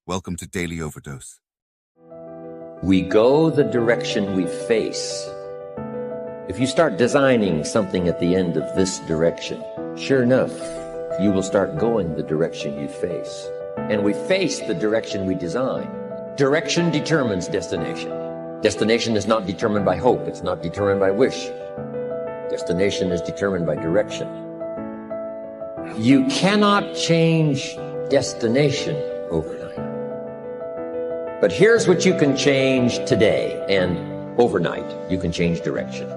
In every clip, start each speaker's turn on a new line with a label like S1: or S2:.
S1: Welcome to Daily Overdose.
S2: We go the direction we face. If you start designing something at the end of this direction, sure enough, you will start going the direction you face. And we face the direction we design. Direction determines destination. Destination is not determined by hope. It's not determined by wish. Destination is determined by direction. You cannot change destination overnight. But here's what you can change today, and overnight, you can change direction.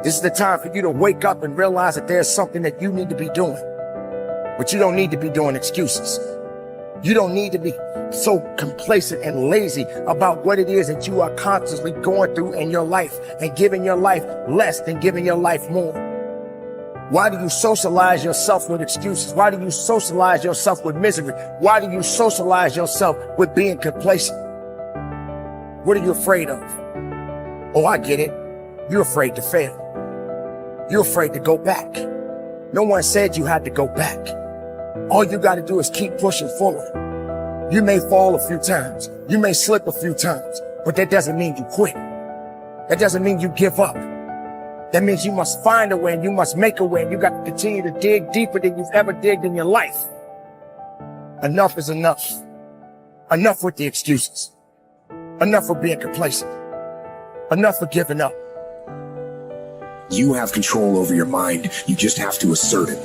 S3: This is the time for you to wake up and realize that there's something that you need to be doing. But you don't need to be doing excuses. You don't need to be so complacent and lazy about what it is that you are constantly going through in your life and giving your life less than giving your life more. Why do you socialize yourself with excuses? Why do you socialize yourself with misery? Why do you socialize yourself with being complacent? What are you afraid of? Oh, I get it. You're afraid to fail. You're afraid to go back. No one said you had to go back. All you got to do is keep pushing forward. You may fall a few times. You may slip a few times, but that doesn't mean you quit. That doesn't mean you give up. That means you must find a way and you must make a way, and you got to continue to dig deeper than you've ever digged in your life. Enough is enough. Enough with the excuses. Enough for being complacent. Enough for giving up.
S4: You have control over your mind. You just have to assert it.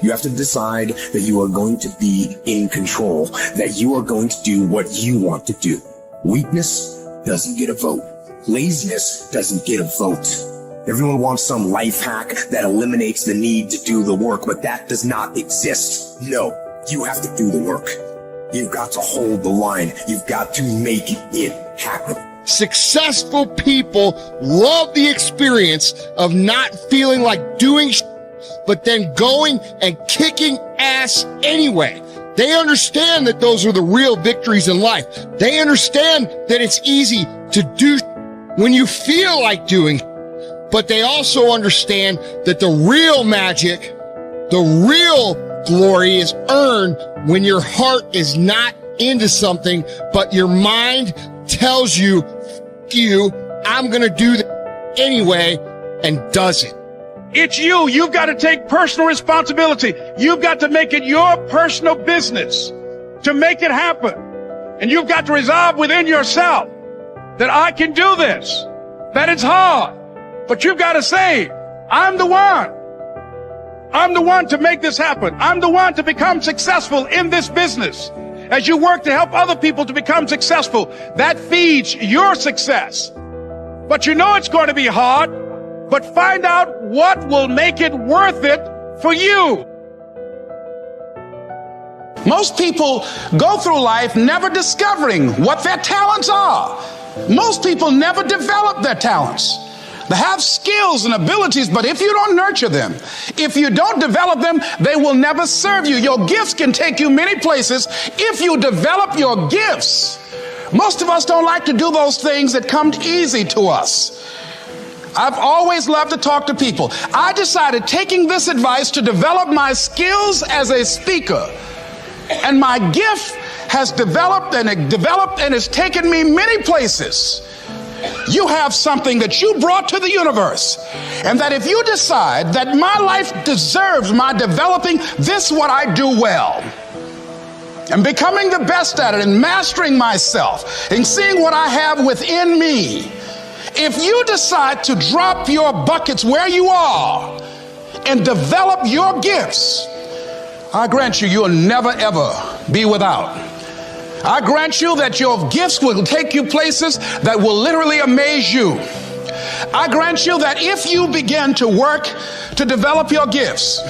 S4: You have to decide that you are going to be in control, that you are going to do what you want to do. Weakness doesn't get a vote. Laziness doesn't get a vote. Everyone wants some life hack that eliminates the need to do the work, but that does not exist. No, you have to do the work. You've got to hold the line. You've got to make it happen.
S5: Successful people love the experience of not feeling like doing but then going and kicking ass anyway. They understand that those are the real victories in life. They understand that it's easy to do when you feel like doing, but they also understand that the real magic, the real glory is earned when your heart is not into something, but your mind tells you, I'm going to do that anyway, and does it.
S6: It's you. You've got to take personal responsibility. You've got to make it your personal business to make it happen. And you've got to resolve within yourself that I can do this, that it's hard, but you've got to say, I'm the one. I'm the one to make this happen. I'm the one to become successful in this business. As you work to help other people to become successful, that feeds your success. But you know it's going to be hard, but find out what will make it worth it for you.
S7: Most people go through life never discovering what their talents are. Most people never develop their talents. They have skills and abilities, but if you don't nurture them, if you don't develop them, they will never serve you. Your gifts can take you many places if you develop your gifts. Most of us don't like to do those things that come easy to us. I've always loved to talk to people. I decided, taking this advice, to develop my skills as a speaker. And my gift has developed and it's taken me many places. You have something that you brought to the universe, and that if you decide that my life deserves my developing, this is what I do well, and becoming the best at it, and mastering myself, and seeing what I have within me. If you decide to drop your buckets where you are and develop your gifts, I grant you, you'll never ever be without. I grant you that your gifts will take you places that will literally amaze you. I grant you that if you begin to work to develop your gifts,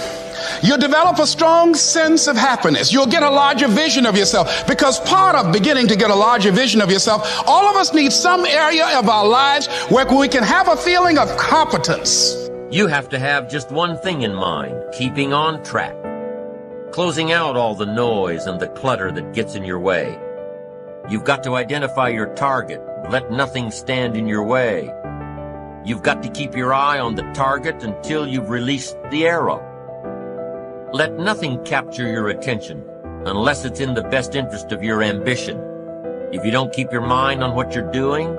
S7: you'll develop a strong sense of happiness. You'll get a larger vision of yourself, because part of beginning to get a larger vision of yourself, all of us need some area of our lives where we can have a feeling of competence.
S2: You have to have just one thing in mind: keeping on track. Closing out all the noise and the clutter that gets in your way. You've got to identify your target. Let nothing stand in your way. You've got to keep your eye on the target until you've released the arrow. Let nothing capture your attention. unless it's in the best interest of your ambition. If you don't keep your mind on what you're doing,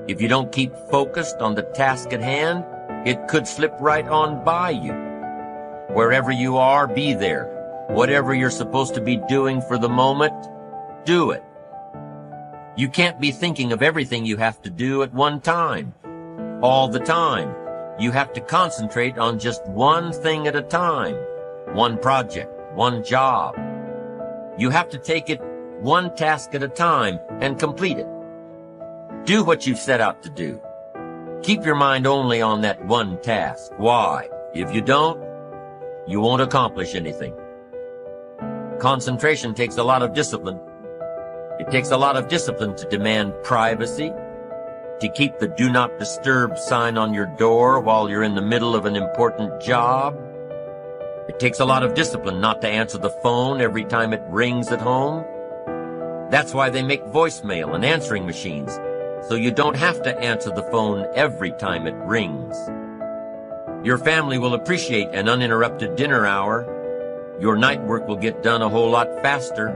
S2: if you don't keep focused on the task at hand, it could slip right on by you. Wherever you are, be there. Whatever you're supposed to be doing for the moment, do it. You can't be thinking of everything you have to do at one time, all the time. You have to concentrate on just one thing at a time, one project, one job. You have to take it one task at a time and complete it. Do what you've set out to do. Keep your mind only on that one task. Why? If you don't, you won't accomplish anything. Concentration takes a lot of discipline. It takes a lot of discipline to demand privacy, to keep the do not disturb sign on your door while you're in the middle of an important job. It takes a lot of discipline not to answer the phone every time it rings at home. That's why they make voicemail and answering machines, so you don't have to answer the phone every time it rings. Your family will appreciate an uninterrupted dinner hour. Your night work will get done a whole lot faster.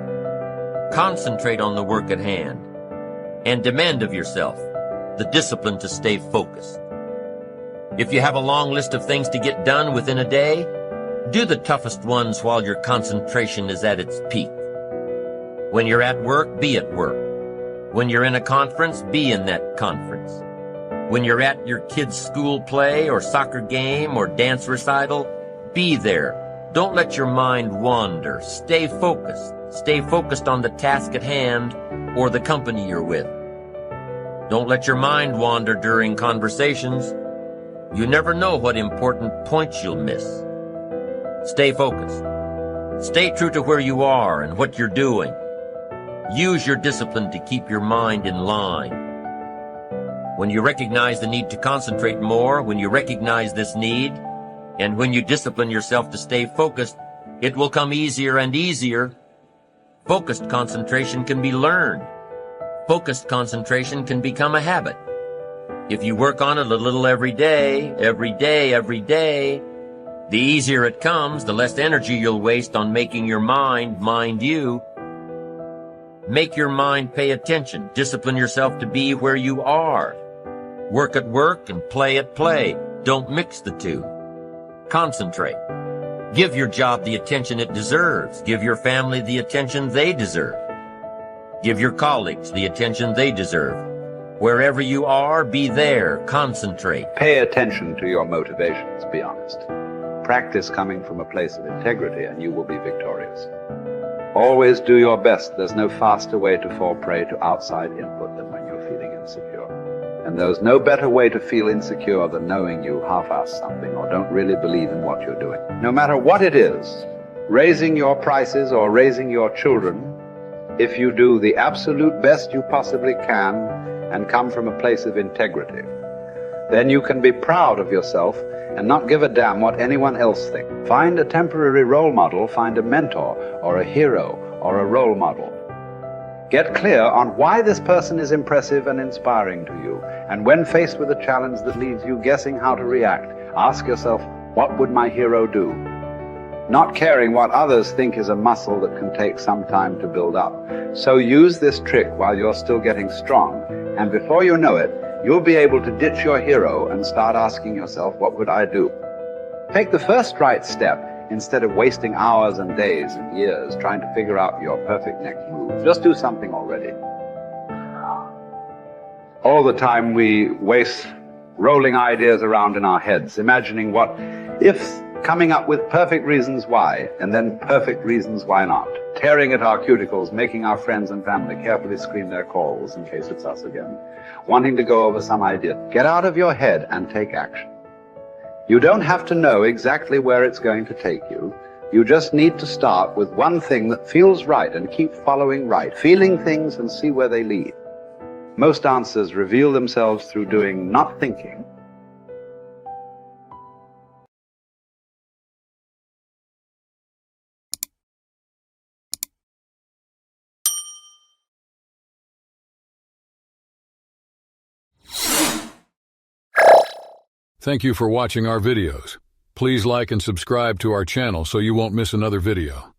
S2: Concentrate on the work at hand and demand of yourself the discipline to stay focused. If you have a long list of things to get done within a day, do the toughest ones while your concentration is at its peak. When you're at work, be at work. When you're in a conference, be in that conference. When you're at your kid's school play or soccer game or dance recital, be there. Don't let your mind wander. Stay focused. Stay focused on the task at hand or the company you're with. Don't let your mind wander during conversations. You never know what important points you'll miss. Stay focused. Stay true to where you are and what you're doing. Use your discipline to keep your mind in line. When you recognize the need to concentrate more, when you recognize this need, and when you discipline yourself to stay focused, it will come easier and easier. Focused concentration can be learned. Focused concentration can become a habit. If you work on it a little every day, the easier it comes, the less energy you'll waste on making your mind you. Make your mind pay attention. Discipline yourself to be where you are. Work at work and play at play. Don't mix the two. Concentrate. Give your job the attention it deserves. Give your family the attention they deserve. Give your colleagues the attention they deserve. Wherever you are, be there. Concentrate.
S1: Pay attention to your motivations, be honest. Practice coming from a place of integrity and you will be victorious. Always do your best. There's no faster way to fall prey to outside input than when you're feeling insecure. And there's no better way to feel insecure than knowing you half-ass something or don't really believe in what you're doing. No matter what it is, raising your prices or raising your children, if you do the absolute best you possibly can and come from a place of integrity, then you can be proud of yourself and not give a damn what anyone else thinks. Find a temporary role model, find a mentor or a hero or a role model. Get clear on why this person is impressive and inspiring to you. And when faced with a challenge that leaves you guessing how to react, ask yourself, what would my hero do? Not caring what others think is a muscle that can take some time to build up. So use this trick while you're still getting strong, and before you know it, you'll be able to ditch your hero and start asking yourself, what would I do? Take the first right step instead of wasting hours and days and years trying to figure out your perfect next move. Just do something already. All the time we waste rolling ideas around in our heads, imagining what ifs, coming up with perfect reasons why, and then perfect reasons why not. Tearing at our cuticles, making our friends and family carefully screen their calls in case it's us again. Wanting to go over some idea. Get out of your head and take action. You don't have to know exactly where it's going to take you. You just need to start with one thing that feels right and keep following right, feeling things and see where they lead. Most answers reveal themselves through doing, not thinking.
S8: Thank you for watching our videos. Please like and subscribe to our channel so you won't miss another video.